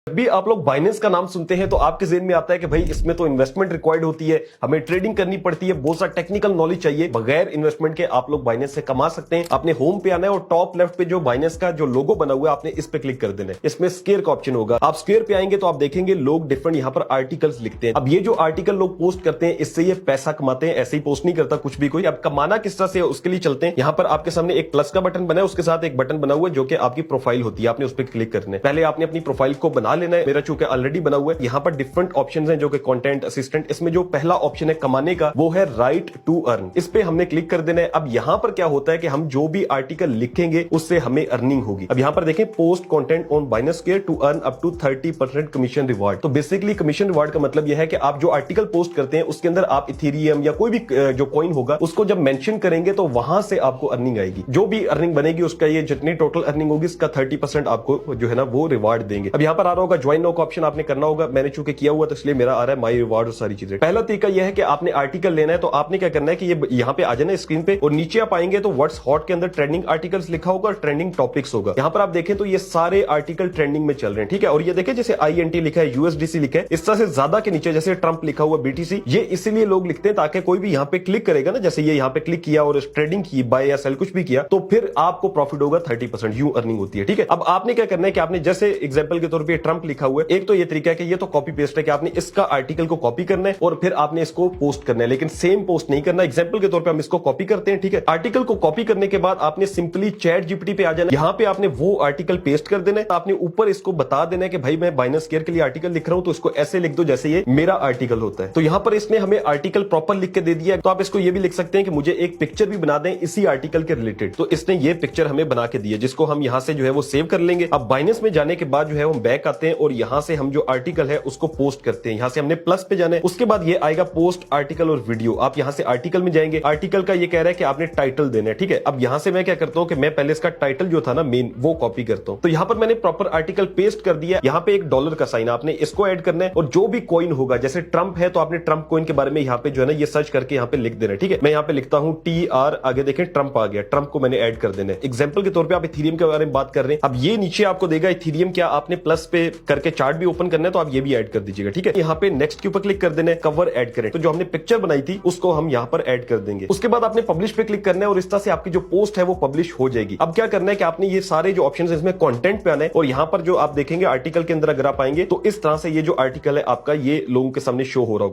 जब भी आप लोग बाइनेंस का नाम सुनते हैं तो आपके ज़हन में आता है कि भाई इसमें तो इन्वेस्टमेंट रिक्वायर्ड होती है, हमें ट्रेडिंग करनी पड़ती है, बहुत सारा टेक्निकल नॉलेज चाहिए। बगैर इन्वेस्टमेंट के आप लोग बाइनेंस से कमा सकते हैं। आपने होम पे आना है और टॉप लेफ्ट पे जो बाइनेंस का जो लोगो बना हुआ है आपने इस पे क्लिक कर देना है। इसमें स्क्वायर का ऑप्शन होगा। आप स्क्वायर पे आएंगे तो आप देखेंगे लोग डिफरेंट यहाँ पर आर्टिकल्स लिखते हैं। अब ये जो आर्टिकल लोग पोस्ट करते हैं इससे ये पैसा कमाते हैं, ऐसे ही पोस्ट नहीं करता कुछ भी कोई। अब कमाना किस तरह से उसके लिए चलते हैं। यहाँ पर आपके सामने एक प्लस का बटन बना है, उसके साथ एक बटन बना हुआ है जो कि आपकी प्रोफाइल होती है, आपने उस पर क्लिक करना है। पहले आपने अपनी प्रोफाइल को बना लेना है। मेरा चूंकि ऑलरेडी बना हुआ है। यहाँ पर डिफरेंट ऑप्शंस हैं जो कि कंटेंट असिस्टेंट। इसमें जो पहला ऑप्शन है कमाने का वो है राइट टू अर्न। इस पे हमने क्लिक कर देना है। अब यहाँ पर क्या होता है कि हम जो भी आर्टिकल लिखेंगे उससे हमें अर्निंग होगी। अब यहाँ पर देखें post content on Binance square to earn up to 30% commission reward. तो बेसिकली कमीशन रिवार्ड का मतलब यह है कि आप जो आर्टिकल पोस्ट करते हैं उसके अंदर आप इथेरियम या कोई भी जो कॉइन होगा उसको जब मेंशन करेंगे तो वहां से आपको अर्निंग आएगी। जो भी अर्निंग बनेगी उसका ये जितनी टोटल अर्निंग होगी इसका 30% आपको जो है ना वो रिवार्ड देंगे। अब यहाँ पर आ रहा होगा ज्वाइन नाउ का ऑप्शन, आपने करना होगा। मैंने चूंकि किया हुआ तो इसलिए मेरा आ रहा है माई रिवार्ड और सारी चीजें। पहला तरीका यह है कि आपने आर्टिकल लेना है तो आपने क्या करना है कि ये यहाँ पे आ जाना है स्क्रीन पे और नीचे आप आएंगे तो व्हाट्स हॉट के अंदर ट्रेंडिंग आर्टिकल्स लिखा होगा और ट्रेंडिंग टॉपिक्स होगा। यहाँ पर आप देखें तो ये सारे आर्टिकल ट्रेंडिंग में चल रहे हैं, ठीक है। और ये देखें जैसे INT लिखा है, USDC लिखा है, इस तरह से ज्यादा के नीचे जैसे ट्रंप लिखा हुआ BTC, ये इसीलिए लोग लिखते हैं ताकि कोई भी यहाँ पे क्लिक करेगा ना, जैसे ये यहाँ पे क्लिक किया और ट्रेडिंग की, बाय या सेल कुछ भी किया तो फिर आपको प्रॉफिट होगा 30%, यूं अर्निंग होती है, ठीक है। अब आपने क्या करना है कि आपने जैसे एग्जांपल के तौर पे ट्रंप लिखा हुआ है, एक तो ये तरीका है कि ये तो कॉपी पेस्ट है कि आपने इसका आर्टिकल को कॉपी करना है और फिर आपने इसको पोस्ट करना है, लेकिन सेम पोस्ट नहीं करना। एग्जांपल के तौर पे हम इसको कॉपी करते हैं, ठीक है। आर्टिकल को कॉपी करने के बाद आपने सिंपली चैट जीपीटी पे आ जाना, यहाँ पे आपने वो आर्टिकल पेस्ट कर देना है। आपने ऊपर इसको बता देना है कि भाई मैं बाइनेंस स्क्वायर के लिए आर्टिकल लिख रहा हूं तो इसको ऐसे लिख दो जैसे ये मेरा आर्टिकल होता है। तो यहाँ पर इसने हमें आर्टिकल प्रॉपर लिख के दे दिया। तो आप इसको ये भी लिख सकते हैं कि मुझे एक पिक्चर भी बना दें इसी आर्टिकल के रिलेटेड, तो इसने ये पिक्चर हमें बना के दी है जिसको हम यहाँ से जो है वो सेव कर लेंगे। अब बाइनेंस में जाने के बाद जो है हम बैक आते हैं और यहाँ से हम जो आर्टिकल है उसको पोस्ट करते हैं। यहाँ से हमने प्लस पे जाना है, उसके बाद ये आएगा पोस्ट आर्टिकल और वीडियो। आप यहाँ से आर्टिकल में जाएंगे, आर्टिकल का ये कह रहा है कि आपने टाइटल देना है, ठीक है। अब यहाँ से मैं क्या करता हूँ कि मैं पहले इसका टाइटल जो था ना मेन वो कॉपी करता हूँ। तो यहाँ पर मैंने प्रॉपर आर्टिकल पेस्ट कर दिया। यहाँ पे एक डॉलर का साइन आपने इसको ऐड करना है और जो भी कॉइन होगा जैसे ट्रंप है तो आपने ट्रंप कॉइन के बारे में यहाँ पे जो है ना ये सर्च करके यहाँ पे लिख देना है, ठीक है। मैं यहाँ पे लिखता हूँ TR, आगे देखें ट्रंप आ गया, ट्रंप को मैंने ऐड कर देना है। एग्जांपल के तौर पे आप इथेरियम के बारे में बात कर रहे हैं। अब ये नीचे आपको देगा इथेरियम, क्या आपने प्लस पे करके चार्ट भी ओपन करना है तो आप ये भी ऐड कर दीजिएगा, ठीक है। यहाँ पे नेक्स्ट के ऊपर क्लिक कर देना है, कवर ऐड करें। तो जो हमने पिक्चर बनाई थी उसको हम यहाँ पर ऐड कर देंगे। उसके बाद आपने पब्लिश पे क्लिक करना है और इस तरह से आपकी जो पोस्ट है वो पब्लिश हो जाएगी। अब क्या करना है कि आपने ये सारे जो ऑप्शन है इसमें कंटेंट पे आना है और यहाँ पर जो आप देखेंगे आर्टिकल के अंदर अगर आप आएंगे तो इस तरह से ये जो आर्टिकल है आपका ये लोगों के सामने शो हो रहा होगा।